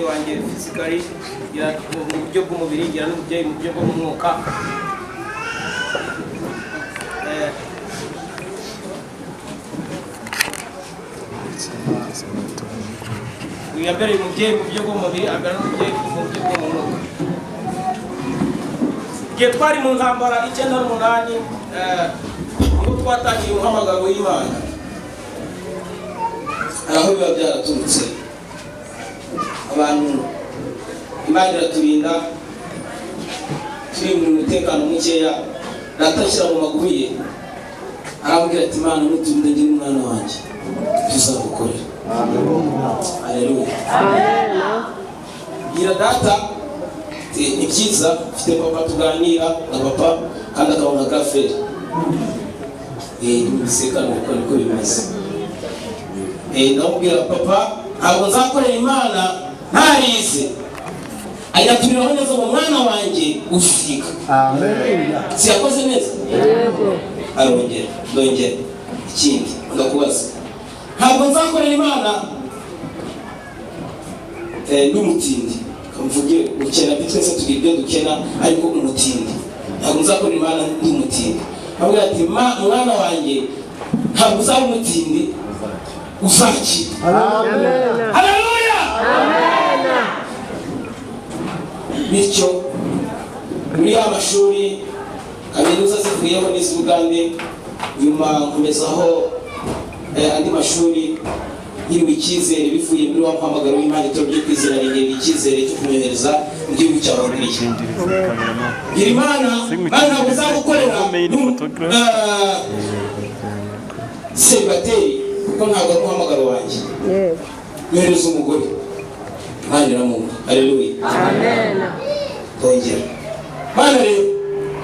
wanjye physically ya mu buryo bw'umubiri gira n'ubujye mu buryo bw'umwuka ya mbere mu buryo bw'umubiri agana n'ubujye mu buryo bw'umwuka giye twari mu ntambara 98 ngo twatangiye uhamagaro w'Imana aho biba byaraturutse abantu Imana iraturinda turi mu mutekano mukeya natashyira mu maguru ye arabwira ati Imana muturinde ndi umwana wanjye tuzagukorera Haleluya Amen gira data ni byiza mfite papa tuganira na papa kandi akabona gaferi nibisekana uko bimeze ndamubwira papa ntabwo nzakorera Imana ntarize ayaturiraho neza mu mwana wanjye ushika amen siyakoze neza yego arongera ndongera ikindi ndakubaza ntabwo nzakorera Imana n'umutindi kamvuge ukena bitwese tugibyo dukena ariko umutindi ntabwo nzakorera Imana n'umutindi avuga ati mwana wanjye ntabwo uzaba umutindi uzaki amen haleluya amen bityo muri amashuri kaminuza zivuyeho n'iz'Uganda nyuma nkomezaho andi mashuri yiriwe icyizere bivuye muri wa mpamagaro w'Imana itobye kwizera n'ingeri icyizere cyo kunyohereza mu gihugu cya Hongiriya gira Imana bana buzagukorera sebateri kuko ntabwo umuhamagaro wanjye yohereza umugore Imana iramuha Haleluya amen tongera Mana rero